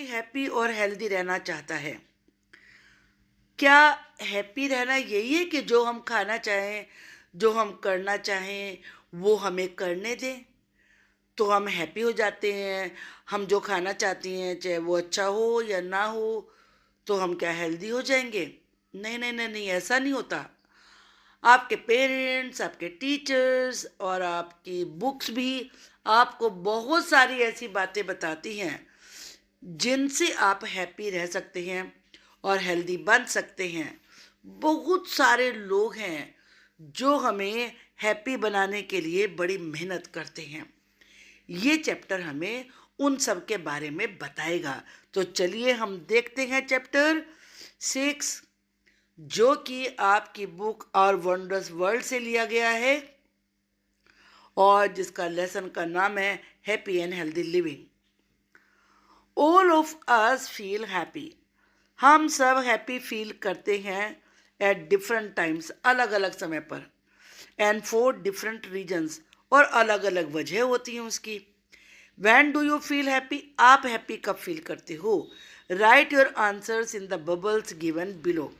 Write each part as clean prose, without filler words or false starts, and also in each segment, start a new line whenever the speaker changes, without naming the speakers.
Happy और healthy रहना चाहता है। क्या हैप्पी रहना यही है कि जो हम खाना चाहें, जो हम करना चाहें, वो हमें करने दें, तो हम हैप्पी हो जाते हैं? हम जो खाना चाहते हैं, चाहे वो अच्छा हो या ना हो, तो हम क्या हेल्दी हो जाएंगे? नहीं नहीं नहीं नहीं, ऐसा नहीं होता। आपके पेरेंट्स, आपके टीचर्स और आपकी बुक्स भी आपको बहुत सारी ऐसी बातें बताती हैं जिनसे आप हैप्पी रह सकते हैं और हेल्दी बन सकते हैं। बहुत सारे लोग हैं जो हमें हैप्पी बनाने के लिए बड़ी मेहनत करते हैं। ये चैप्टर हमें उन सब के बारे में बताएगा। तो चलिए हम देखते हैं चैप्टर 6, जो कि आपकी बुक और वंडर्स वर्ल्ड से लिया गया है और जिसका लेसन का नाम है happy and healthy living. All of us feel happy. हम सब हैप्पी फील करते हैं एट डिफरेंट टाइम्स, अलग अलग समय पर, एंड फॉर डिफरेंट रीजन्स, और अलग अलग वजह होती हैं उसकी। When do you feel happy? आप हैप्पी कब फील करते हो? Right your answers in the bubbles given below.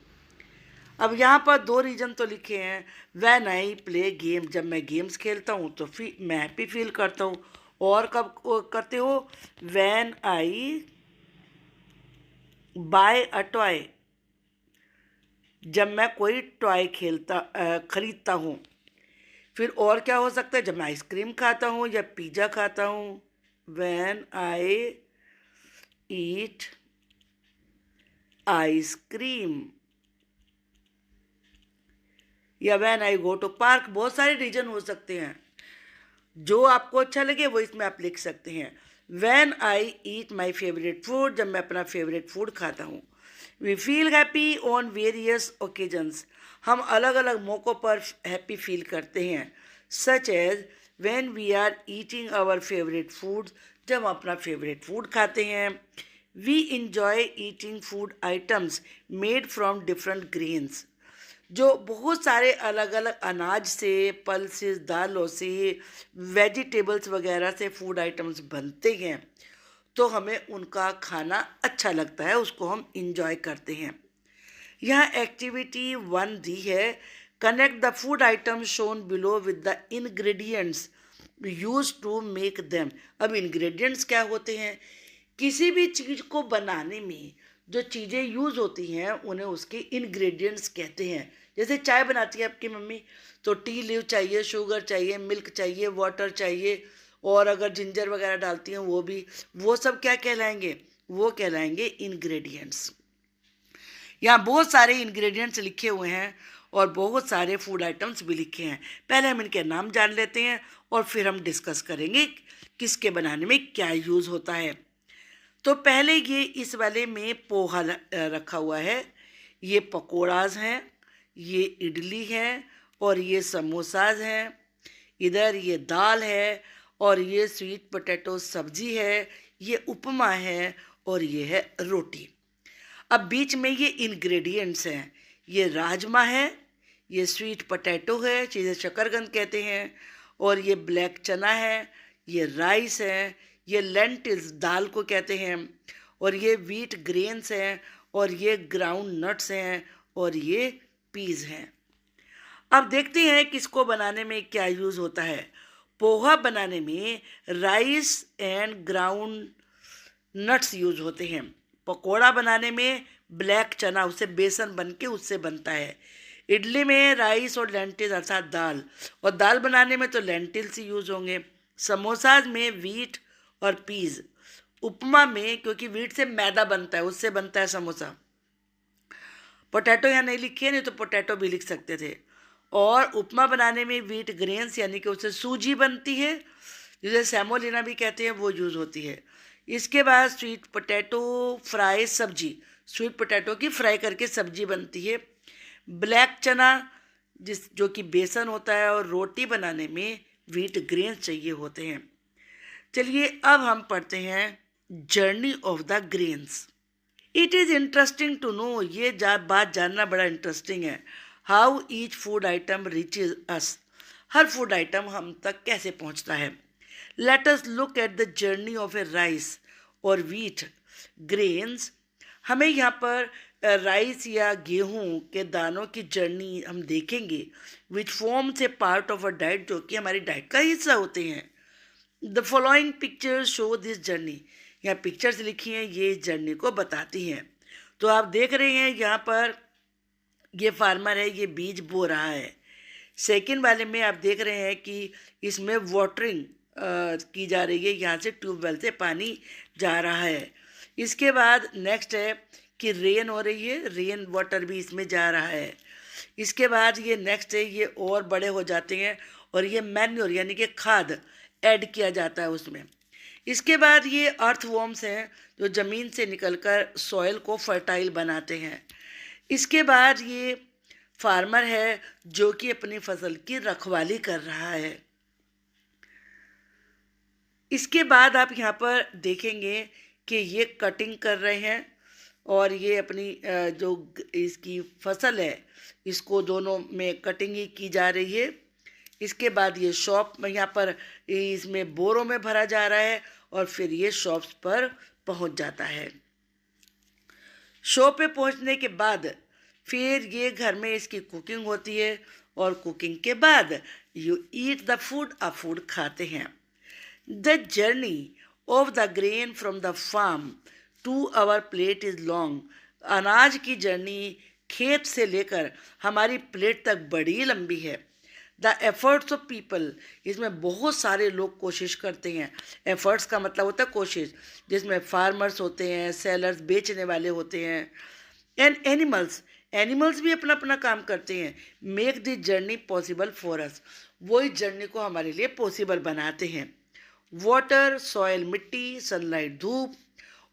अब यहाँ पर 2 रीजन तो लिखे हैं। वैन आई प्ले गेम, जब मैं गेम्स खेलता हूँ तो मैं हैप्पी फील करता हूँ। और कब करते हो? When I buy a toy, जब मैं कोई टॉय खरीदता हूँ। फिर और क्या हो सकता है? जब मैं आइसक्रीम खाता हूँ या पिज़्ज़ा खाता हूँ। वैन आई ईट आइसक्रीम, या when I go to park. बहुत सारे रीजन हो सकते हैं, जो आपको अच्छा लगे वो इसमें आप लिख सकते हैं। When I eat my favourite food, जब मैं अपना फेवरेट फूड खाता हूँ। We feel happy on various occasions, हम अलग अलग मौक़ों पर हैप्पी फील करते हैं। Such as when we are eating our favourite food, जब हम अपना फेवरेट फूड खाते हैं। We enjoy eating food items made from different grains, जो बहुत सारे अलग अलग अनाज से, पल्सेस, दालों से, वेजिटेबल्स वगैरह से फूड आइटम्स बनते हैं, तो हमें उनका खाना अच्छा लगता है, उसको हम इंजॉय करते हैं। यहाँ एक्टिविटी 1 दी है। Connect the food item shown below with the ingredients use to make them. अब इंग्रेडिएंट्स क्या होते हैं? किसी भी चीज़ को बनाने में जो चीज़ें यूज़ होती हैं उन्हें उसके इंग्रेडिएंट्स कहते हैं। जैसे चाय बनाती है आपकी मम्मी, तो टी लीव चाहिए, शुगर चाहिए, मिल्क चाहिए, वाटर चाहिए, और अगर जिंजर वगैरह डालती हैं वो भी, वो सब क्या कहलाएंगे? वो कहलाएंगे इंग्रेडिएंट्स। यहाँ बहुत सारे इंग्रेडिएंट्स लिखे हुए हैं और बहुत सारे फूड आइटम्स भी लिखे हैं। पहले हम इनके नाम जान लेते हैं और फिर हम डिस्कस करेंगे किसके बनाने में क्या यूज़ होता है। तो पहले ये इस वाले में पोहा रखा हुआ है, ये पकोड़ाज हैं, ये इडली है, और ये समोसाज हैं। इधर ये दाल है, और ये स्वीट पोटैटो सब्जी है, ये उपमा है, और ये है रोटी। अब बीच में ये इंग्रेडिएंट्स हैं। ये राजमा है, ये स्वीट पोटैटो है, जिसे शकरकंद कहते हैं, और ये ब्लैक चना है, ये राइस है, ये लेंटिल्स दाल को कहते हैं, और ये व्हीट ग्रेन्स हैं, और ये ग्राउंड नट्स हैं, और ये पीज हैं। अब देखते हैं किसको बनाने में क्या यूज़ होता है। पोहा बनाने में rice and ground nuts use होते हैं। पकोड़ा बनाने में ब्लैक चना, उससे बेसन बन के उससे बनता है। इडली में राइस और लेंटिल्स अर्थात दाल, और दाल बनाने में तो लेंटिल्स ही यूज होंगे। समोसाज में व्हीट और पीज। उपमा में क्योंकि व्हीट से मैदा बनता है, उससे बनता है समोसा। पोटैटो यहाँ नहीं लिखी है, नहीं तो पोटैटो भी लिख सकते थे। और उपमा बनाने में व्हीट ग्रेन्स यानी कि उससे सूजी बनती है, जिसे सेमोलिना भी कहते हैं, वो यूज़ होती है। इसके बाद स्वीट पोटैटो फ्राई सब्जी, स्वीट पोटैटो की फ्राई करके सब्जी बनती है। ब्लैक चना जो कि बेसन होता है, और रोटी बनाने में व्हीट ग्रेन्स चाहिए होते हैं। चलिए अब हम पढ़ते हैं journey of the grains. It is interesting to know, ये बात जानना बड़ा इंटरेस्टिंग है। How each food item reaches us, हर फूड आइटम हम तक कैसे पहुंचता है। Let us look at the journey of a rice और व्हीट। ग्रेन्स, हमें यहाँ पर राइस या गेहूं के दानों की जर्नी हम देखेंगे, which forms a part of a diet, जो कि हमारी डाइट का हिस्सा होते हैं। The following pictures show this journey, यहाँ पिक्चर्स लिखी हैं, ये इस जर्नी को बताती हैं। तो आप देख रहे हैं यहाँ पर ये फार्मर है, ये बीज बो रहा है। सेकेंड वाले में आप देख रहे हैं कि इसमें वाटरिंग की जा रही है, यहाँ से ट्यूबवेल से पानी जा रहा है। इसके बाद नेक्स्ट है कि रेन हो रही है, रेन वाटर भी इसमें जा रहा है। इसके बाद ये नेक्स्ट है, ये और बड़े हो जाते हैं और ये मैन्योर यानी कि खाद ऐड किया जाता है उसमें। इसके बाद ये अर्थवॉर्म्स हैं जो ज़मीन से निकलकर सॉइल को फर्टाइल बनाते हैं। इसके बाद ये फार्मर है जो कि अपनी फसल की रखवाली कर रहा है। इसके बाद आप यहाँ पर देखेंगे कि ये कटिंग कर रहे हैं और ये अपनी जो इसकी फसल है इसको दोनों में कटिंग ही की जा रही है। इसके बाद ये शॉप में यहाँ पर इसमें बोरों में भरा जा रहा है और फिर ये शॉप्स पर पहुँच जाता है। शॉप पे पहुँचने के बाद फिर ये घर में इसकी कुकिंग होती है और कुकिंग के बाद यू ईट द फूड, आप फूड खाते हैं। The journey of the grain from the farm to our plate is long, अनाज की जर्नी खेत से लेकर हमारी प्लेट तक बड़ी लंबी है। द एफर्ट्स ऑफ पीपल, इसमें बहुत सारे लोग कोशिश करते हैं। एफर्ट्स का मतलब होता है कोशिश, जिसमें फार्मर्स होते हैं, सेलर्स बेचने वाले होते हैं, एंड एनिमल्स, एनिमल्स भी अपना अपना काम करते हैं। Make this journey possible for us, वो इस जर्नी को हमारे लिए पॉसिबल बनाते हैं। वाटर, सॉयल मिट्टी, सनलाइट धूप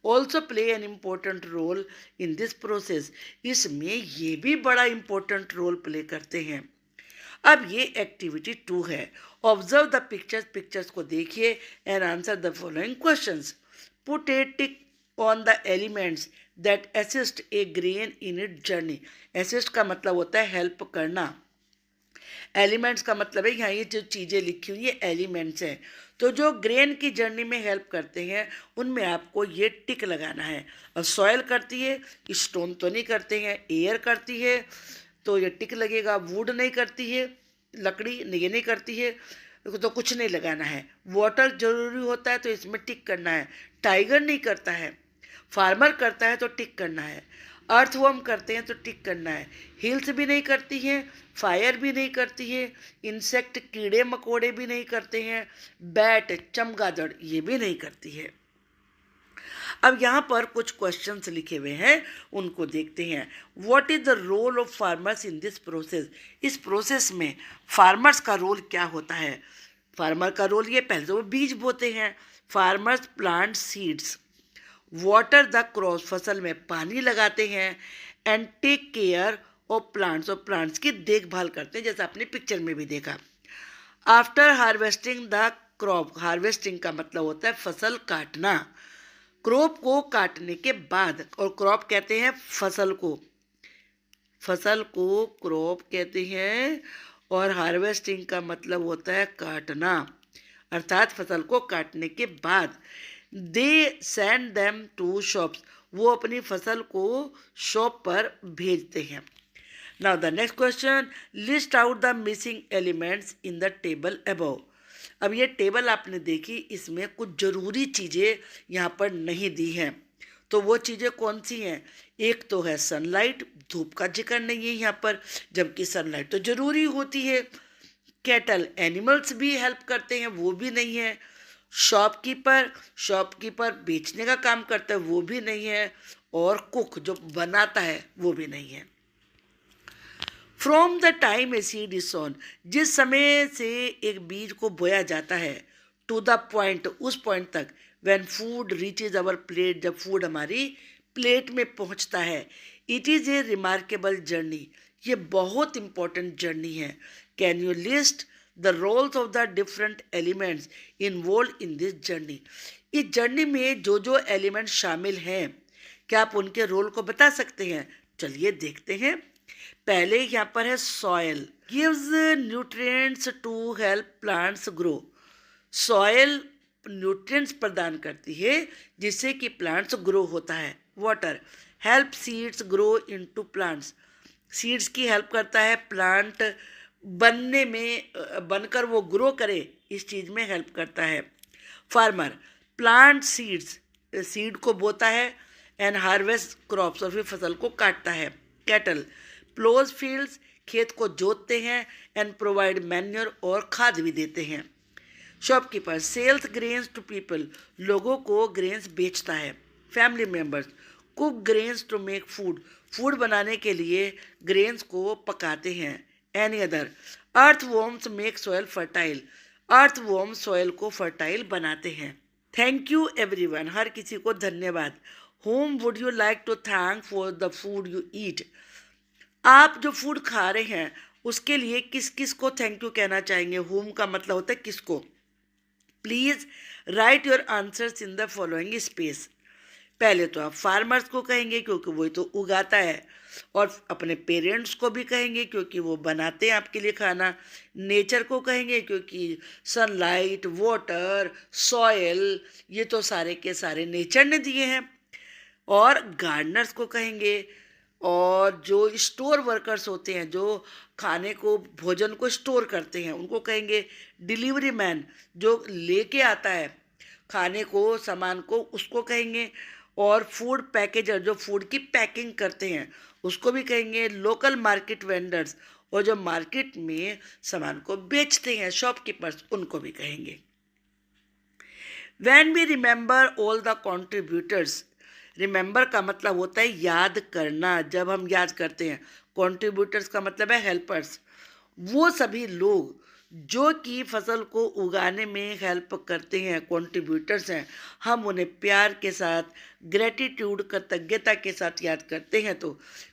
also play an important role in this process, इसमें ये भी बड़ा इम्पोर्टेंट रोल प्ले करते हैं। अब ये एक्टिविटी 2 है। ऑब्जर्व द पिक्चर्स, पिक्चर्स को देखिए and answer the following questions. Put a tick on the elements that assist A grain in it journey, assist का मतलब होता है हेल्प करना, एलिमेंट्स का मतलब है यहाँ ये जो चीज़ें लिखी हुई ये एलिमेंट्स हैं। तो जो ग्रेन की जर्नी में हेल्प करते हैं उनमें आपको ये टिक लगाना है। और सॉयल करती है, स्टोन तो नहीं करते हैं, एयर करती है तो ये टिक लगेगा, वुड नहीं करती है, लकड़ी ये नहीं करती है तो कुछ नहीं लगाना है। वाटर जरूरी होता है तो इसमें टिक करना है। टाइगर नहीं करता है, फार्मर करता है तो टिक करना है। अर्थवर्म करते हैं तो टिक करना है। हिल्स भी नहीं करती हैं, फायर भी नहीं करती है, इंसेक्ट कीड़े मकोड़े भी नहीं करते हैं, बैट चमगादड़ ये भी नहीं करती है। अब यहाँ पर कुछ क्वेश्चंस लिखे हुए हैं, उनको देखते हैं। What is the role of farmers in this process, इस प्रोसेस में फार्मर्स का रोल क्या होता है। फार्मर का रोल ये, पहले तो वो बीज बोते हैं। Farmers plant seeds, water the crop, फसल में पानी लगाते हैं, and take care of plants, और प्लांट्स की देखभाल करते हैं जैसा आपने पिक्चर में भी देखा। After harvesting the crop, harvesting का मतलब होता है फसल काटना। क्रॉप को काटने के बाद, और क्रॉप कहते हैं फसल को, फसल को क्रॉप कहते हैं, और हार्वेस्टिंग का मतलब होता है काटना, अर्थात फसल को काटने के बाद। They send them to shops, वो अपनी फसल को शॉप पर भेजते हैं। Now the next question, list out the missing elements in the table above. अब ये टेबल आपने देखी, इसमें कुछ ज़रूरी चीज़ें यहाँ पर नहीं दी हैं। तो वो चीज़ें कौन सी हैं? एक तो है सनलाइट, धूप का जिक्र नहीं है यहाँ पर, जबकि सनलाइट तो ज़रूरी होती है। कैटल, एनिमल्स भी हेल्प करते हैं, वो भी नहीं है। शॉपकीपर, शॉपकीपर बेचने का काम करता है, वो भी नहीं है। और कुक जो बनाता है वो भी नहीं है। From the time a seed is sown, जिस समय से एक बीज को बोया जाता है, टू द पॉइंट, उस पॉइंट तक, when food reaches our plate, जब फूड हमारी प्लेट में पहुंचता है। It is a remarkable journey, ये बहुत इंपॉर्टेंट जर्नी है। Can you list the roles of the different elements involve in this journey, इस जर्नी में जो जो एलिमेंट शामिल हैं, क्या आप उनके रोल को बता सकते हैं? चलिए देखते हैं। पहले यहाँ पर है soil, gives nutrients to help plants grow. Soil nutrients प्रदान करती है जिससे कि प्लांट्स ग्रो होता है। Water help seeds grow into plants, seeds की हेल्प करता है प्लांट बनने में, बनकर वो ग्रो करे, इस चीज़ में हेल्प करता है। फार्मर प्लांट सीड्स, सीड को बोता है, एंड हार्वेस्ट क्रॉप्स, और फिर फसल को काटता है। कैटल प्लोज फील्ड्स, खेत को जोतते हैं, एंड प्रोवाइड मैन्योर, और खाद भी देते हैं। Shopkeeper sells grains to people, लोगों को ग्रेन्स बेचता है। Family members cook grains to make food, food बनाने के लिए ग्रेन्स को पकाते हैं। Any other earthworms make soil fertile, earthworm soil को फर्टाइल बनाते हैं। थैंक यू एवरीवन, हर किसी को धन्यवाद। Whom would you like to thank for the food you eat, आप जो फूड खा रहे हैं उसके लिए किस किस को थैंक यू कहना चाहेंगे? होम का मतलब होता है किसको। Please write your answers in the following space. पहले तो आप फार्मर्स को कहेंगे क्योंकि वो तो उगाता है, और अपने पेरेंट्स को भी कहेंगे क्योंकि वो बनाते हैं आपके लिए खाना। नेचर को कहेंगे क्योंकि सनलाइट, वाटर, सॉयल, ये तो सारे के सारे नेचर ने दिए हैं। और गार्डनर्स को कहेंगे, और जो स्टोर वर्कर्स होते हैं जो खाने को, भोजन को स्टोर करते हैं, उनको कहेंगे। डिलीवरी मैन जो लेके आता है खाने को, सामान को, उसको कहेंगे। और फूड पैकेजर जो फूड की पैकिंग करते हैं उसको भी कहेंगे। लोकल मार्केट वेंडर्स, और जो मार्केट में सामान को बेचते हैं, शॉपकीपर्स, उनको भी कहेंगे। When we remember all the contributors, remember का मतलब होता है याद करना, जब हम याद करते हैं। कॉन्ट्रीब्यूटर्स का मतलब है हेल्पर्स, वो सभी लोग जो कि फसल को उगाने में हेल्प करते हैं, कॉन्ट्रीब्यूटर्स हैं। हम उन्हें प्यार के साथ, ग्रेटिट्यूड, कृतज्ञता के साथ याद करते हैं। तो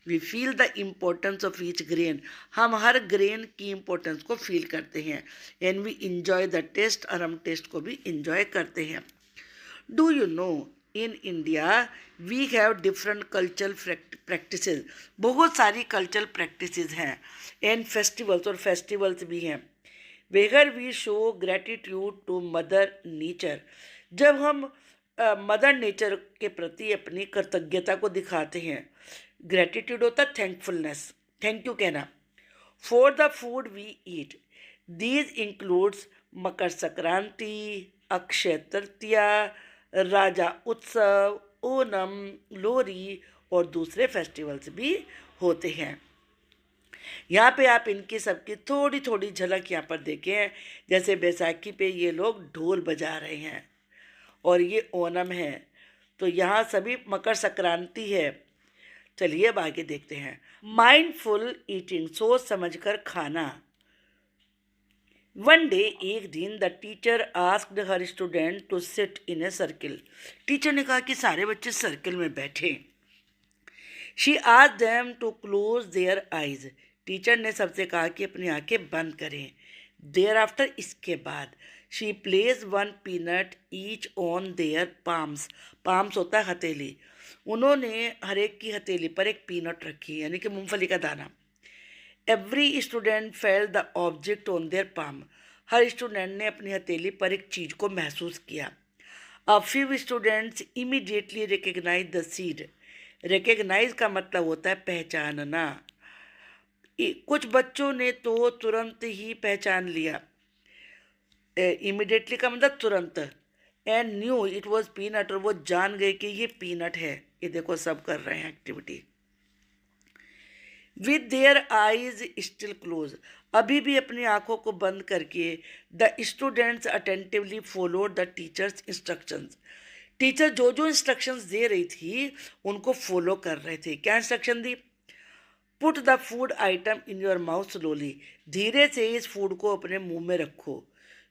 we feel the importance of each grain, हम हर ग्रेन की इम्पोर्टेंस को फील करते हैं। And we enjoy the taste, और हम टेस्ट को भी इंजॉय करते हैं। Do you know in India we have different cultural practices, बहुत सारी कल्चरल प्रैक्टिसेस हैं। एंड फेस्टिवल्स, और फेस्टिवल्स भी हैं। Where we show gratitude to mother nature, जब हम मदर नेचर के प्रति अपनी कृतज्ञता को दिखाते हैं। ग्रेटिट्यूड होता है थैंकफुलनेस, थैंक यू कहना। For the food we eat, these includes Makar Sankranti, Akshaya Tritiya, Raja Utsav, Onam, Lohri, और दूसरे फेस्टिवल्स भी होते हैं। यहाँ पे आप इनकी सबकी थोड़ी थोड़ी झलक यहाँ पर देखें। जैसे बैसाखी पे ये लोग ढोल बजा रहे हैं, और ये ओणम है, तो यहाँ सभी मकर संक्रांति है। चलिए अब आगे देखते हैं। माइंडफुल ईटिंग, सोच समझकर खाना। वन डे, एक दिन, the teacher asked her student to sit in a circle, teacher ने कहा कि सारे बच्चे सर्किल में बैठे। She asked them to close their eyes, teacher ने सबसे कहा कि अपनी आंखें बंद करें। देयर आफ्टर, इसके बाद, she place one peanut each on their palms, palms होता है हथेली, उन्होंने हर एक की हथेली पर एक पीनट रखी, यानी कि मूंगफली का दाना। Every student fell the object on their palm, हर स्टूडेंट ने अपनी हथेली पर एक चीज़ को महसूस किया। A few students immediately recognise the seed, recognise का मतलब होता है पहचानना। कुछ बच्चों ने तो तुरंत ही पहचान लिया, इमीडिएटली का मतलब तुरंत। And knew it was peanut, और वो जान गए कि ये पीनट है। ये देखो सब कर रहे हैं activity. With their eyes still close, अभी भी अपनी आंखों को बंद करके the students attentively followed the teachers instructions, teacher जो जो इंस्ट्रक्शंस दे रही थी उनको फॉलो कर रहे थे। क्या इंस्ट्रक्शन दी? Put the food item in your mouth slowly, धीरे से इस फूड को अपने मुंह में रखो।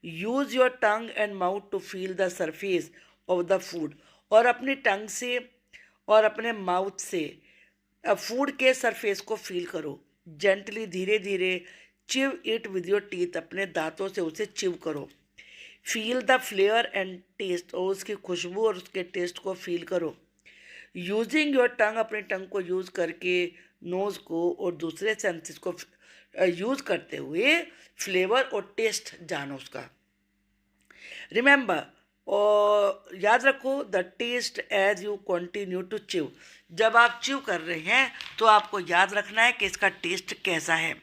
Use your tongue and mouth to feel the surface of the food, और अपनी टंग से और अपने माउथ से फूड के सरफेस को फील करो। जेंटली, धीरे धीरे, chew it with your teeth, अपने दांतों से उसे चिव करो। Feel the flavour and taste, और उसकी खुशबू और उसके टेस्ट को फील करो। यूजिंग योर टंग, अपने टंग को यूज़ करके, नोज़ को और दूसरे सेंसेस को यूज़ करते हुए फ्लेवर और टेस्ट जानो उसका। रिमेंबर और याद रखो the taste as you continue to chew. जब आप च्यू कर रहे हैं तो आपको याद रखना है कि इसका टेस्ट कैसा है।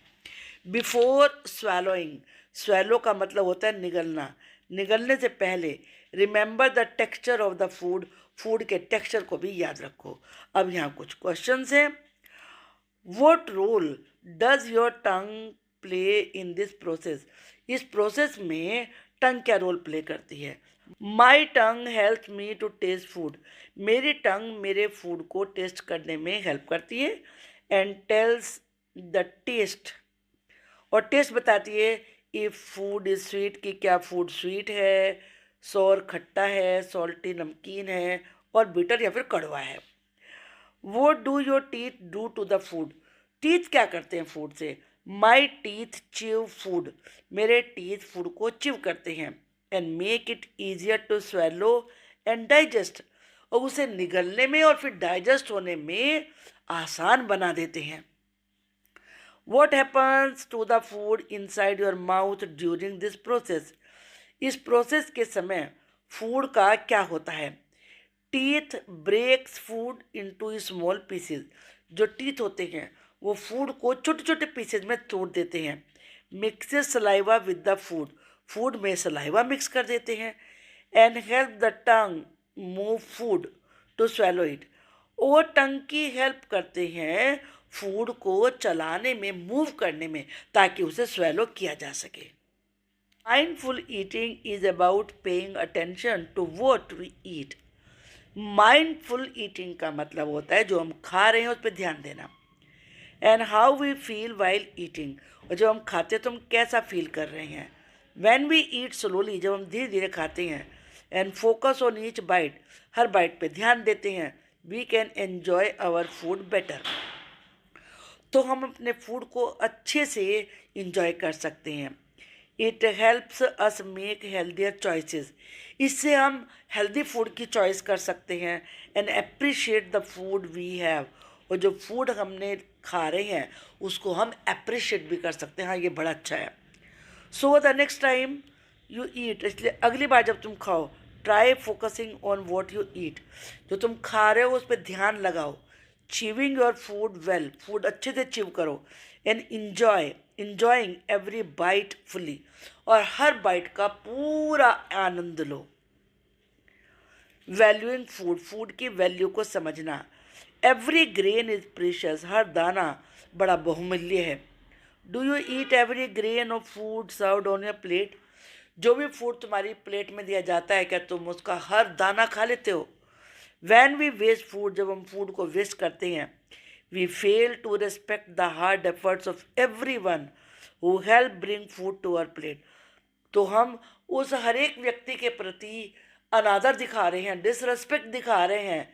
बिफोर स्वेलोइंग, स्वेलो का मतलब होता है निगलना, निगलने से पहले remember the texture of the food, food के टेक्सचर को भी याद रखो। अब यहाँ कुछ क्वेश्चंस हैं। What role does your tongue play in this process, इस प्रोसेस में टंग क्या रोल प्ले करती है। My tongue help me to taste food, मेरी टंग मेरे फूड को टेस्ट करने में हेल्प करती है। एंड टेल्स द टेस्ट, और टेस्ट बताती है इफ़ फूड इज़ स्वीट, कि क्या फूड स्वीट है, सोर खट्टा है, सॉल्टी नमकीन है, और बिटर या फिर कड़वा है। What do your teeth do to the food, teeth क्या करते हैं फूड से। माई टीथ चिव फूड, मेरे टीथ फूड को चिव करते हैं। And make it easier to swallow and digest, और उसे निगलने में और फिर डाइजेस्ट होने में आसान बना देते हैं। What happens to the food inside your mouth during this process, इस प्रोसेस के समय फूड का क्या होता है। Teeth breaks food into small pieces, जो टीथ होते हैं वो फूड को छोटे छोटे पीसेज में तोड़ देते हैं। Mixes saliva with the food, food में सलाइवा मिक्स कर देते हैं। And help the tongue move food to swallow it, और टंग की हेल्प करते हैं फूड को चलाने में, मूव करने में, ताकि उसे स्वेलो किया जा सके। Mindful eating is about paying attention to what we eat, mindful eating का मतलब होता है जो हम खा रहे हैं उस पर ध्यान देना। And how we feel while eating, और जब हम खाते हैं तो हम कैसा फील कर रहे हैं। वैन वी ईट स्लोली, जब हम धीरे धीरे खाते हैं। And focus on each bite, हर बाइट पे ध्यान देते हैं। We can enjoy our food better, तो हम अपने फूड को अच्छे से इंजॉय कर सकते हैं। It helps us make healthier choices, इससे हम हेल्दी फूड की चॉइस कर सकते हैं। And appreciate the food we have, और जो फूड हमने खा रहे हैं उसको हम अप्रिशिएट भी कर सकते हैं। हाँ, ये बड़ा अच्छा है। So the next time you eat, इसलिए अगली बार जब तुम खाओ, try focusing on what you eat, जो तुम खा रहे हो उस पर ध्यान लगाओ। Chewing your food well, food अच्छे से चीव करो। And enjoying every bite fully, और हर बाइट का पूरा आनंद लो। वैल्यूइंग फूड, फूड की वैल्यू को समझना। एवरी ग्रेन इज प्रीशियस, हर दाना बड़ा बहुमूल्य है। Do you eat every grain of food served on your plate, जो भी फूड तुम्हारी प्लेट में दिया जाता है क्या तुम उसका हर दाना खा लेते हो। वैन वी वेस्ट फूड, जब हम फूड को वेस्ट करते हैं, we fail to respect the hard efforts of every one who help bring food to our plate, तो हम उस हर एक व्यक्ति के प्रति अनादर दिखा रहे हैं, डिसरेस्पेक्ट दिखा रहे हैं,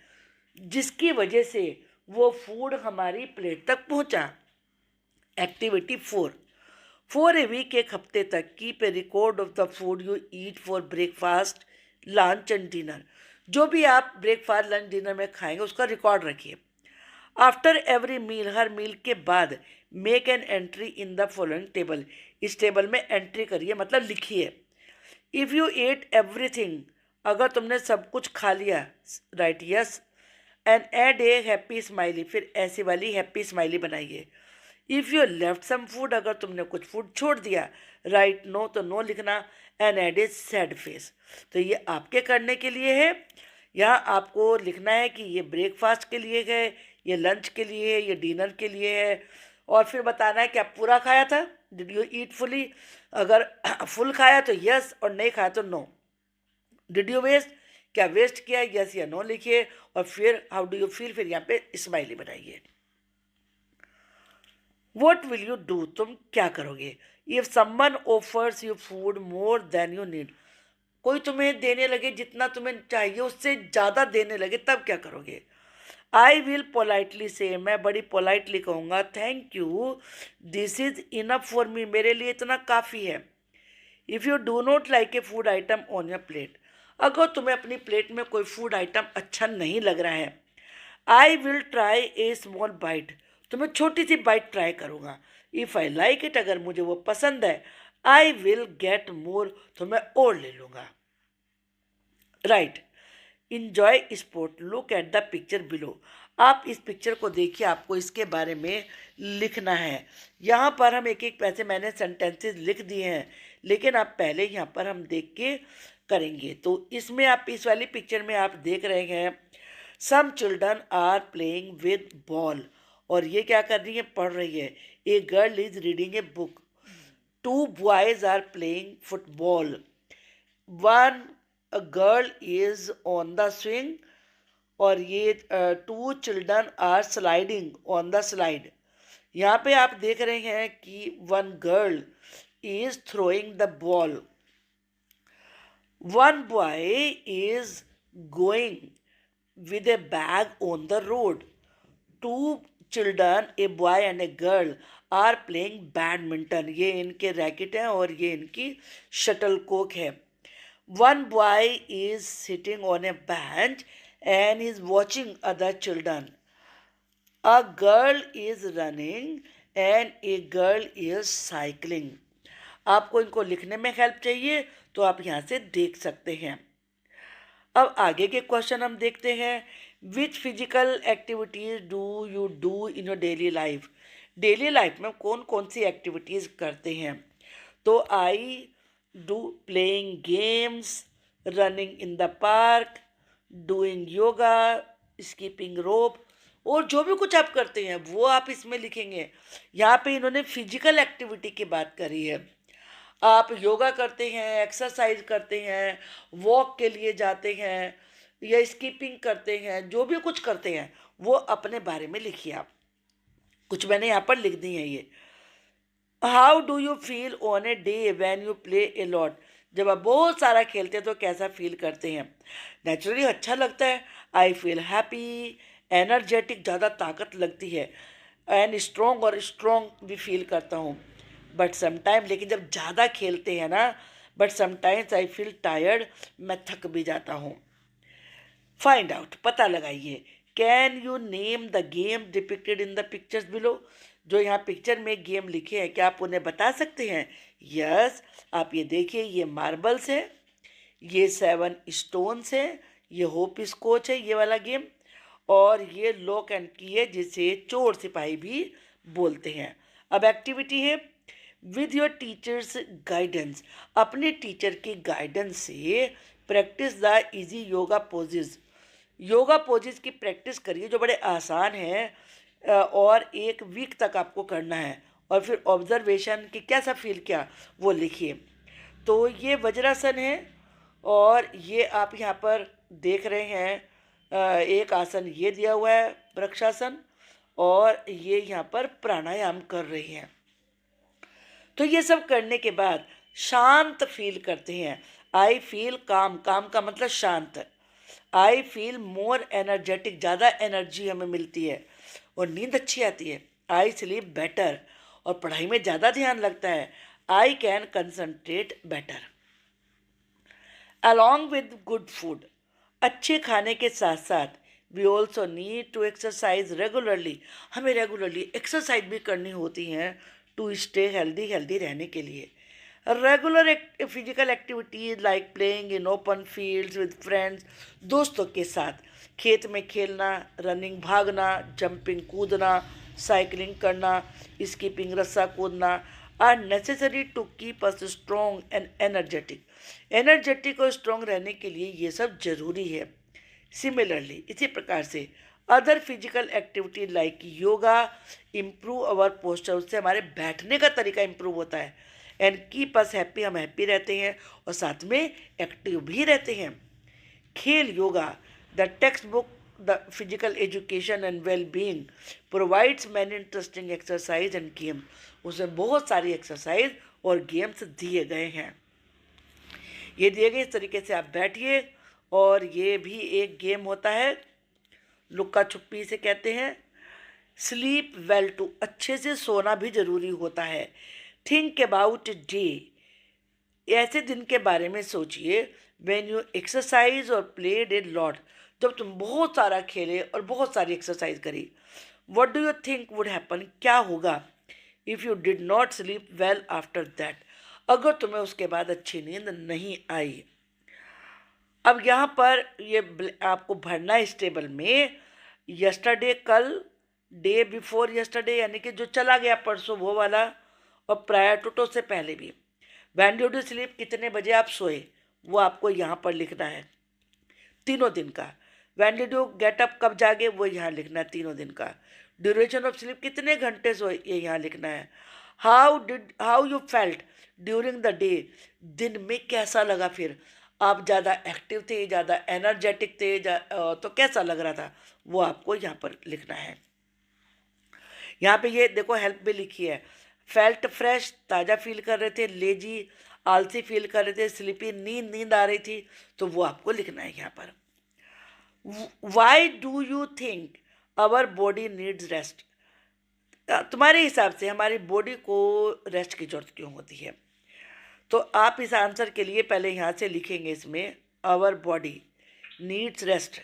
जिसकी वजह से वो फूड हमारी प्लेट तक पहुंचा। एक्टिविटी 4, फॉर ए वीक, एक हफ्ते तक keep a record of the food you eat for breakfast lunch and dinner, जो भी आप ब्रेकफास्ट लंच डिनर में खाएंगे उसका रिकॉर्ड रखिए। आफ्टर एवरी मील, हर मील के बाद, make an entry in the following table, इस टेबल में एंट्री करिए, मतलब लिखिए। इफ़ यू एट एवरीथिंग, अगर तुमने सब कुछ खा लिया, right yes. And add a happy smiley, फिर ऐसी वाली हैप्पी स्माइली बनाइए। If you left some food, अगर तुमने कुछ फूड छोड़ दिया, राइट नो, तो नो लिखना। And add a sad face, तो ये आपके करने के लिए है। यहाँ आपको लिखना है कि ये ब्रेकफास्ट के लिए है, ये लंच के लिए है, ये डिनर के लिए है, और फिर बताना है कि आप पूरा खाया था, डिड यू ईट फुली, अगर फुल खाया तो यस, और नहीं खाया तो नो। डिड यू वेस्ट, क्या वेस्ट किया, यस या नो लिखिए, और फिर हाउ डू यू फील, फिर यहाँ पे स्माइली बनाइए। वॉट विल यू डू, तुम क्या करोगे। If someone offers you food more than you need, कोई तुम्हें देने लगे जितना तुम्हें चाहिए उससे ज़्यादा देने लगे, तब क्या करोगे। आई विल पोलाइटली से, मैं बड़ी पोलाइटली कहूँगा, thank you, this is enough for me, मेरे लिए इतना काफ़ी है। If you do not like a food item on your plate, अगर तुम्हें अपनी प्लेट में कोई फूड आइटम अच्छा नहीं लग रहा है, I will try a small bite, तो मैं छोटी सी बाइट ट्राई करूँगा। इफ़ आई लाइक इट, अगर मुझे वो पसंद है, आई विल गेट मोर, तो मैं और ले लूँगा। Right, enjoy sport, look at the picture below. आप इस पिक्चर को देखिए, आपको इसके बारे में लिखना है। यहाँ पर हम एक एक पैसे मैंने सेंटेंसेस लिख दिए हैं, लेकिन आप पहले यहाँ पर हम देख के करेंगे। तो इसमें आप इस वाली पिक्चर में आप देख रहे हैं some children are playing with ball, और ये क्या कर रही है, पढ़ रही है। A girl is reading a book, two boys are playing football, one girl is on the swing, और ये two children are sliding on the slide. यहाँ पे आप देख रहे हैं कि one girl is throwing the ball, one boy is going with a bag on the road. Two children, a boy and a girl, are playing badminton. ये इनके racket हैं और ये इनकी शटल कोक है। One boy is sitting on a bench and is watching other children. A girl is running and a girl is cycling. आपको इनको लिखने में हेल्प चाहिए तो आप यहाँ से देख सकते हैं। अब आगे के क्वेश्चन हम देखते हैं। Which physical activities do you do in your daily life, daily life में कौन कौन सी एक्टिविटीज़ करते हैं। तो I do playing games, running in the park, doing yoga, skipping rope, और जो भी कुछ आप करते हैं वो आप इसमें लिखेंगे। यहाँ पे इन्होंने फिजिकल एक्टिविटी की बात करी है। आप योगा करते हैं, एक्सरसाइज करते हैं, वॉक के लिए जाते हैं या स्कीपिंग करते हैं, जो भी कुछ करते हैं वो अपने बारे में लिखिए आप। कुछ मैंने यहाँ पर लिख दी है ये। How do you feel on a day when you play a lot, जब आप बहुत सारा खेलते हैं तो कैसा फील करते हैं। नेचुरली अच्छा लगता है। आई फील हैप्पी, एनर्जेटिक, ज़्यादा ताकत लगती है, एंड स्ट्रॉन्ग, और स्ट्रॉन्ग भी फील करता हूँ। बट समटाइम, लेकिन जब ज़्यादा खेलते हैं ना, but sometimes I feel tired, मैं थक भी जाता हूँ। फाइंड आउट, पता लगाइए। Can you name the game depicted in the pictures below, जो यहाँ पिक्चर में गेम लिखे हैं क्या आप उन्हें बता सकते हैं। यस, आप ये देखिए, ये मार्बल्स है, ये 7 स्टोन्स है, ये होप स्कॉच है ये वाला गेम, और ये लॉक एंड की है जिसे चोर सिपाही भी बोलते हैं। अब एक्टिविटी है विद योर टीचर्स गाइडेंस, अपने टीचर की गाइडेंस से practice the easy yoga poses, yoga poses की प्रैक्टिस करिए जो बड़े आसान हैं, और 1 वीक तक आपको करना है। और फिर ऑब्जर्वेशन कि कैसा फील किया वो लिखिए। तो ये वज्रासन है, और ये आप यहाँ पर देख रहे हैं एक आसन ये दिया हुआ है वृक्षासन, और ये यहाँ पर प्राणायाम कर रही हैं। तो ये सब करने के बाद शांत फील करते हैं। आई फील काम, काम का मतलब शांत। आई फील मोर एनर्जेटिक, ज़्यादा एनर्जी हमें मिलती है और नींद अच्छी आती है। आई स्लीप बेटर, और पढ़ाई में ज़्यादा ध्यान लगता है। I can concentrate better. Along with good food, अच्छे खाने के साथ साथ we also need to exercise regularly, हमें रेगुलरली एक्सरसाइज भी करनी होती हैं टू स्टे हेल्दी, हेल्दी रहने के लिए। Regular physical activities like playing in open fields with friends, दोस्तों के साथ खेत में खेलना, रनिंग भागना, जंपिंग कूदना, साइकिलिंग करना, स्कीपिंग रस्सा कूदना, are necessary to keep us strong and energetic, energetic और स्ट्रॉन्ग रहने के लिए ये सब जरूरी है। सिमिलरली, इसी प्रकार से other physical activity like yoga improve अवर पोस्चर, उससे हमारे बैठने का तरीका इम्प्रूव होता है। एंड कीप अस हैप्पी, हम हैप्पी रहते हैं और साथ में एक्टिव भी रहते हैं। खेल yoga, the text book the physical education and well being provides many interesting exercise end game, उसमें बहुत सारी एक्सरसाइज और गेम्स दिए गए हैं। ये दिए गए, इस तरीके से आप बैठिए, और ये भी एक गेम होता है, लुक्का छुपी से कहते हैं। स्लीप वेल टू, अच्छे से सोना भी जरूरी होता है। थिंक अबाउट डे, ऐसे दिन के बारे में सोचिए व्हेन यू एक्सरसाइज और प्लेड ए लॉट, जब तुम बहुत सारा खेले और बहुत सारी एक्सरसाइज करी। What do you think would happen, क्या होगा if you did not sleep well after that, अगर तुम्हें उसके बाद अच्छी नींद नहीं आई। अब यहाँ पर ये आपको भरना है इस टेबल में यस्टरडे, कल, डे बिफोर यस्टरडे यानी कि जो चला गया परसों वो वाला, और प्रायर टू तो से पहले भी। व्हेन डिड यू स्लीप, कितने बजे आप सोए, वो आपको यहाँ पर लिखना है तीनों दिन का। When did you get up, कब जागे, वो यहाँ लिखना है तीनों दिन का। ड्यूरेशन ऑफ स्लीप, कितने घंटे सोए, ये यहाँ लिखना है। How you felt during the day, दिन में कैसा लगा, फिर आप ज़्यादा एक्टिव थे, ज़्यादा एनर्जेटिक थे, तो कैसा लग रहा था, वो आपको यहाँ पर लिखना है। यहाँ पे ये देखो हेल्प भी लिखी है, फेल्ट फ्रेश, ताज़ा फील कर रहे थे, लेजी, आलसी फील कर रहे थे, स्लीपी, नींद आ रही थी, तो वो आपको लिखना है यहाँ पर। Why do you think our body needs rest, तुम्हारे हिसाब से हमारी बॉडी को रेस्ट की जरूरत क्यों होती है। तो आप इस आंसर के लिए पहले यहाँ से लिखेंगे इसमें our body needs rest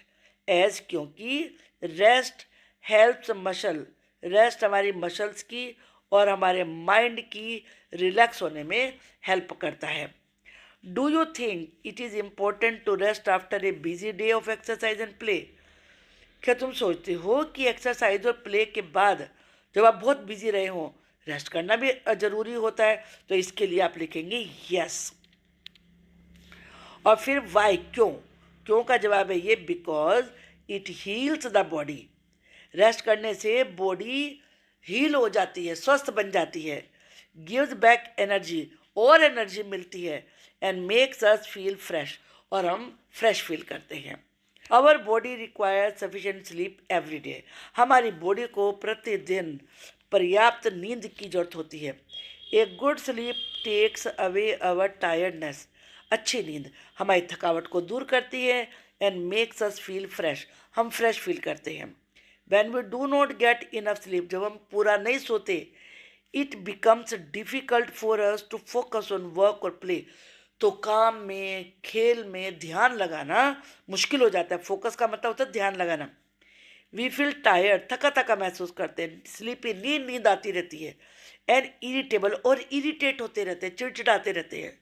as, क्योंकि रेस्ट हेल्प्स मसल, रेस्ट हमारी मसल्स की और हमारे माइंड की रिलैक्स होने में हेल्प करता है। Do you think it is important to rest after a busy day of exercise and play, क्या तुम सोचते हो कि एक्सरसाइज और प्ले के बाद जब आप बहुत बिजी रहे हों रेस्ट करना भी ज़रूरी होता है, तो इसके लिए आप लिखेंगे यस। और फिर वाई, क्यों का जवाब है ये, because it heels the body, rest करने से बॉडी हील हो जाती है, स्वस्थ बन जाती है, गिव्स बैक एनर्जी, और एनर्जी मिलती है, and makes us feel fresh, और हम फ्रेश फील करते हैं। Our body require sufficient sleep every day, हमारी बॉडी को प्रतिदिन पर्याप्त नींद की जरूरत होती है। A good sleep takes away our tiredness, अच्छी नींद हमारी थकावट को दूर करती है, and makes us feel fresh, हम फ्रेश फील करते हैं। When we do not get enough sleep, जब हम पूरा नहीं सोते, it becomes difficult for us to focus on work और प्ले, तो काम में, खेल में ध्यान लगाना मुश्किल हो जाता है। फोकस का मतलब होता है ध्यान लगाना। वी फील टायर्ड, थका थका महसूस करते हैं, स्लीपी, नींद आती रहती है, एंड इरिटेबल, और इरिटेट होते रहते हैं, चिड़चिड़ाते रहते हैं।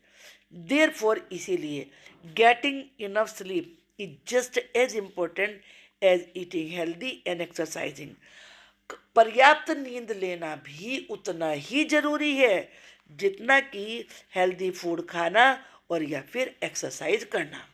देयर फॉर, इसीलिए getting enough sleep is just as important as eating healthy and exercising, पर्याप्त नींद लेना भी उतना ही जरूरी है जितना कि हेल्दी फूड खाना और या फिर एक्सरसाइज करना।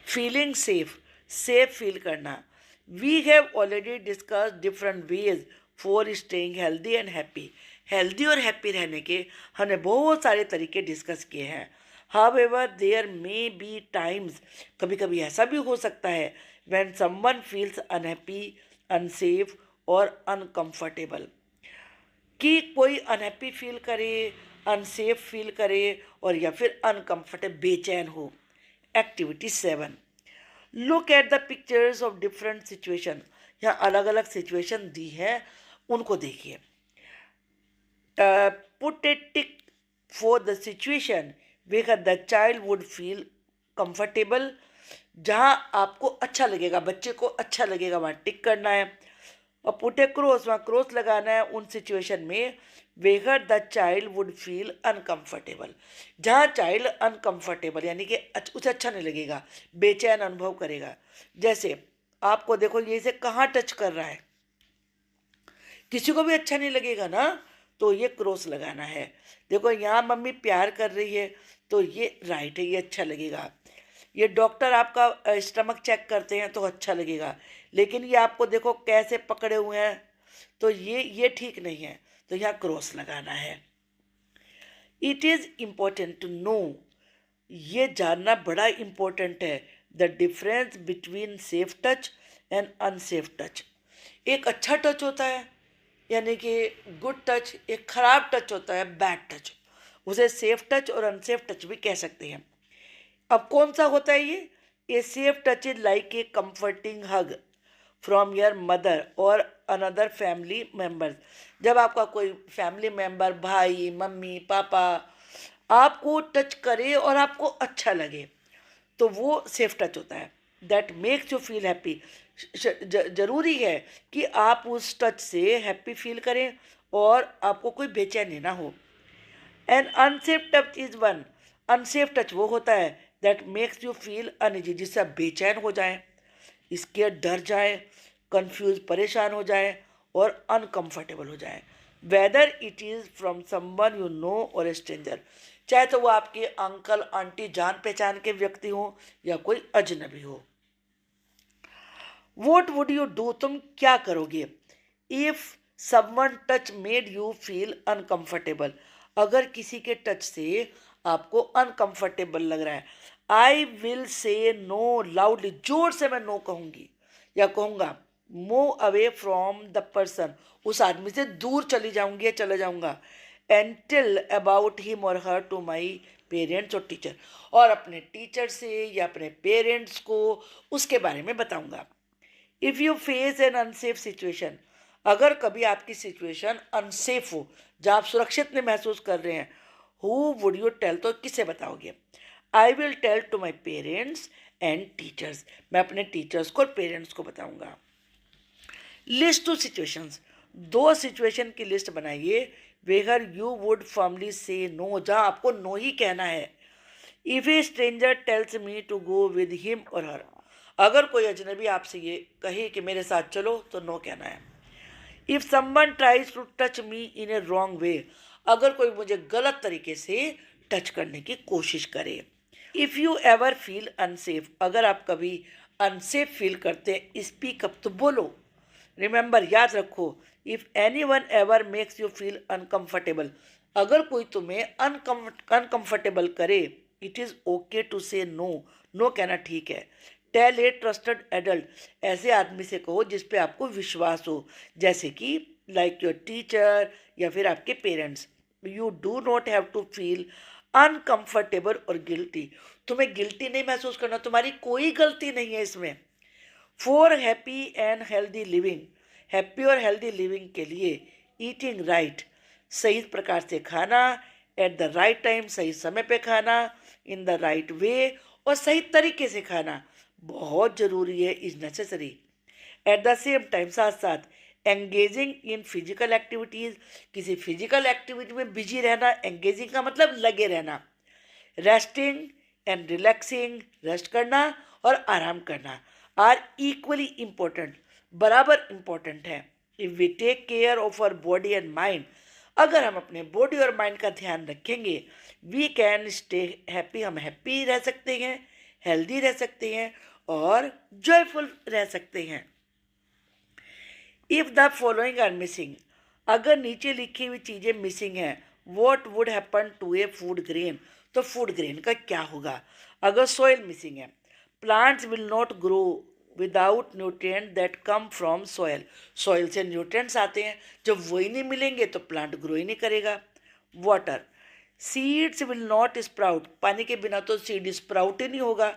फीलिंग सेफ, सेफ फील करना, we have already discuss different ways for staying healthy and happy, healthy और हैप्पी रहने के हमने बहुत सारे तरीके डिस्कस किए हैं। However there may be times, कभी कभी ऐसा भी हो सकता है, when someone feels unhappy, unsafe और अनकंफर्टेबल, कि कोई अनहैप्पी फील करे, अनसेफ फील करे और या फिर अनकंफर्टेबल, बेचैन हो। Activity 7, look at the pictures of different situation, यहाँ अलग अलग सिचुएशन दी है उनको देखिए। Put a tick for the situation where the child would feel comfortable, जहाँ आपको अच्छा लगेगा, बच्चे को अच्छा लगेगा वहाँ टिक करना है। और पुट ए क्रॉस, वहाँ क्रॉस लगाना है उन सिचुएशन में where the child would feel uncomfortable, जहाँ चाइल्ड अनकंफर्टेबल यानी कि उसे अच्छा नहीं लगेगा, बेचैन अनुभव करेगा। जैसे आपको देखो ये इसे कहाँ टच कर रहा है, किसी को भी अच्छा नहीं लगेगा ना, तो ये क्रॉस लगाना है। देखो यहाँ मम्मी प्यार कर रही है, तो ये राइट है, ये अच्छा लगेगा। ये डॉक्टर आपका स्टमक चेक करते हैं तो अच्छा लगेगा, लेकिन ये आपको देखो कैसे पकड़े हुए हैं, तो ये ठीक नहीं है, तो यहाँ क्रॉस लगाना है। It is important to know, ये जानना बड़ा इम्पोर्टेंट है, the difference between safe touch and unsafe touch. एक अच्छा टच होता है यानी कि गुड टच, एक खराब टच होता है बैड टच, उसे सेफ टच और अनसेफ टच भी कह सकते हैं। अब कौन सा होता है ये safe touch is like a comforting hug from your mother और अनदर फैमिली मेम्बर्स, जब आपका कोई फैमिली मेम्बर, भाई, मम्मी, पापा आपको टच करे और आपको अच्छा लगे, तो वो सेफ टच होता है। That makes you feel happy, ज़रूरी है कि आप उस टच से हैप्पी फील करें और आपको कोई बेचैनी ना हो। And unsafe touch is one, unsafe touch वो होता है that makes you feel uneasy, जिससे आप बेचैन हो जाएं, इसके डर जाए, कंफ्यूज परेशान हो जाए और अनकंफर्टेबल हो जाए, whether it is from someone you know और ए स्ट्रेंजर, चाहे तो वो आपके अंकल आंटी जान पहचान के व्यक्ति हो या कोई अजनबी हो। वॉट वुड यू डू, तुम क्या करोगे, if someone touch made you feel uncomfortable, अगर किसी के टच से आपको अनकंफर्टेबल लग रहा है, I will say no loudly, जोर से मैं नो कहूंगी या कहूंगा, move away from the person, उस आदमी से दूर चली जाऊंगी या चला जाऊंगा, एंड टेल अबाउट हिम और हर टू माई पेरेंट्स और टीचर, और अपने टीचर से या अपने पेरेंट्स को उसके बारे में बताऊंगा। If you face N unsafe situation, अगर कभी आपकी सिचुएशन अनसेफ हो, जहाँ आप सुरक्षित नहीं महसूस कर रहे हैं, हु वुड यू टेल, तो किसे बताओगे, I will tell to my parents and teachers, मैं अपने टीचर्स को और पेरेंट्स को बताऊंगा। लिस्ट टू सिचुएशंस, दो सिचुएशन की लिस्ट बनाइए where you would firmly say no, जहाँ आपको नो ही कहना है। If a stranger tells me to go with him और हर, अगर कोई अजनबी आपसे ये कहे कि मेरे साथ चलो, तो नो कहना है। If someone tries to touch me in a wrong way, अगर कोई मुझे गलत तरीके से टच करने की कोशिश करे। If you ever feel unsafe, अगर आप कभी अनसेफ फील करते हैं, स्पीक अप, तो बोलो। रिमेंबर, याद रखो, if any one ever makes you feel uncomfortable, अगर कोई तुम्हें अनकम्फर्टेबल करे, इट इज़ ओके टू से नो, नो कहना ठीक है। टेल ए ट्रस्टेड एडल्ट, ऐसे आदमी से कहो जिस पे आपको विश्वास हो, जैसे कि लाइक योर टीचर या फिर आपके parents. You do not have to feel uncomfortable और गिल्टी, तुम्हें गिल्टी नहीं महसूस करना, तुम्हारी कोई गलती नहीं है इसमें। For happy and healthy living, happy और हेल्दी लिविंग के लिए ईटिंग राइट, सही प्रकार से खाना, एट द राइट टाइम, सही समय पे खाना, इन द राइट वे, और सही तरीके से खाना बहुत ज़रूरी है, is necessary. At the same time, साथ साथ एंगेजिंग इन फिजिकल एक्टिविटीज़, किसी फिजिकल एक्टिविटी में बिजी रहना, एंगेजिंग का मतलब लगे रहना। रेस्टिंग एंड रिलैक्सिंग, रेस्ट करना और आराम करना आर इक्वली इम्पोर्टेंट, बराबर इम्पोर्टेंट है। If we take care of our body and mind, अगर हम अपने बॉडी और माइंड का ध्यान रखेंगे, वी कैन स्टे हैप्पी, हम हैप्पी रह सकते हैं, हेल्दी रह सकते हैं और जॉयफुल रह सकते हैं। If the following are missing, अगर नीचे लिखी हुई चीज़ें मिसिंग हैं, what would happen to a food grain, तो फूड ग्रेन का क्या होगा। अगर सोयल मिसिंग है, plants will not grow without nutrient that come from soil, soil से न्यूट्रिएंट्स आते हैं, जब वही नहीं मिलेंगे तो प्लांट ग्रो ही नहीं करेगा। Water, seeds will not sprout, पानी के बिना तो सीड स्प्राउट ही नहीं होगा।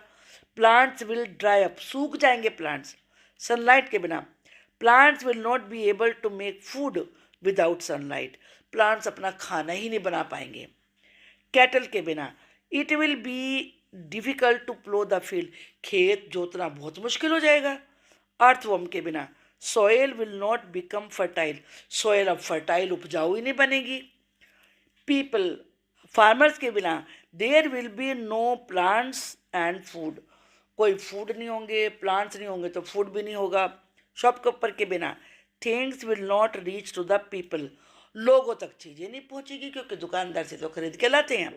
प्लांट्स विल ड्राई अप, सूख जाएंगे प्लांट्स। सनलाइट के बिना, plants will not be able to make food without sunlight, plants अपना खाना ही नहीं बना पाएंगे। कैटल के बिना, it will be difficult to plough the field, खेत जोतना बहुत मुश्किल हो जाएगा। अर्थवर्म के बिना, soil will not become fertile, soil अब फर्टाइल उपजाऊ ही नहीं बनेगी। पीपल, फार्मर्स के बिना, there will be no plants and food, कोई फूड नहीं होंगे, प्लांट्स नहीं होंगे तो फूड भी नहीं होगा। शॉपकीपर के बिना, things will not reach to the people, लोगों तक चीज़ें नहीं पहुंचेगी क्योंकि दुकानदार से तो खरीद के लाते हैं।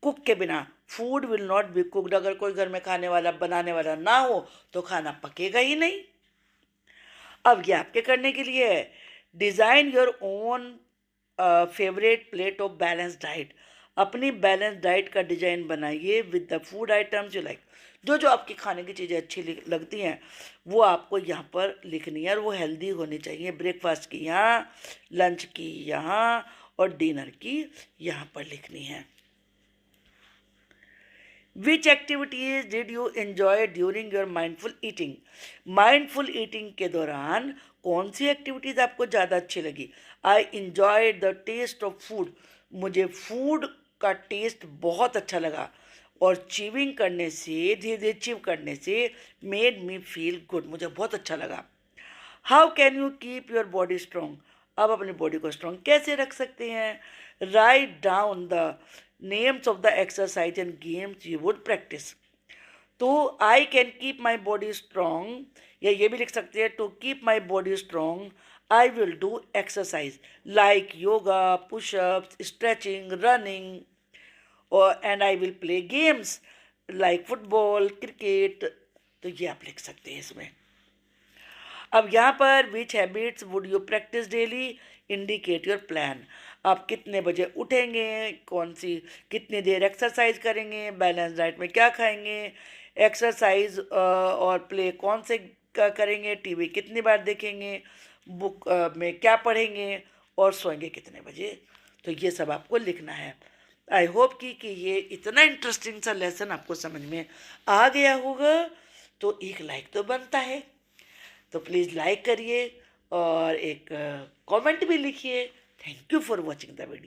कुक के बिना, food will not B cooked, अगर कोई घर में खाने वाला बनाने वाला ना हो तो खाना पकेगा ही नहीं। अब ये आपके करने के लिए है, design your own favourite plate of balance diet, अपनी बैलेंस डाइट का डिज़ाइन बनाइए with the food items you like, जो जो आपकी खाने की चीज़ें अच्छी लगती हैं वो आपको यहाँ पर लिखनी है और वो हेल्दी होनी चाहिए। ब्रेकफास्ट की यहाँ, लंच की यहाँ और डिनर की यहाँ पर लिखनी है। Which activities did you enjoy during your mindful eating, mindful eating के दौरान कौन सी एक्टिविटीज़ आपको ज़्यादा अच्छी लगी। I enjoy the taste of food, मुझे फूड का टेस्ट बहुत अच्छा लगा और चीविंग करने से, धीरे धीरे चीव करने से मेड मी फील गुड, मुझे बहुत अच्छा लगा। How can you keep your body strong, अब अपनी बॉडी को स्ट्रॉन्ग कैसे रख सकते हैं? Write down the names of the exercise and games you would practice. तो I can keep my body strong, या ये भी लिख सकते हैं to keep my body strong I will do exercise like yoga, pushups, stretching, running, और and I will play games like football, cricket. तो ये आप लिख सकते हैं इसमें। अब यहाँ पर which habits would you practice daily, indicate your plan. आप कितने बजे उठेंगे, कौन सी कितनी देर एक्सरसाइज करेंगे, बैलेंस डाइट में क्या खाएंगे, एक्सरसाइज और प्ले कौन से करेंगे, टीवी कितनी बार देखेंगे, बुक में क्या पढ़ेंगे, और सोएंगे कितने बजे। तो ये सब आपको लिखना है। आई होप कि ये इतना इंटरेस्टिंग सा लेसन आपको समझ में आ गया होगा। तो एक लाइक तो बनता है, तो प्लीज़ लाइक करिए और एक कमेंट भी लिखिए। Thank you for watching the video.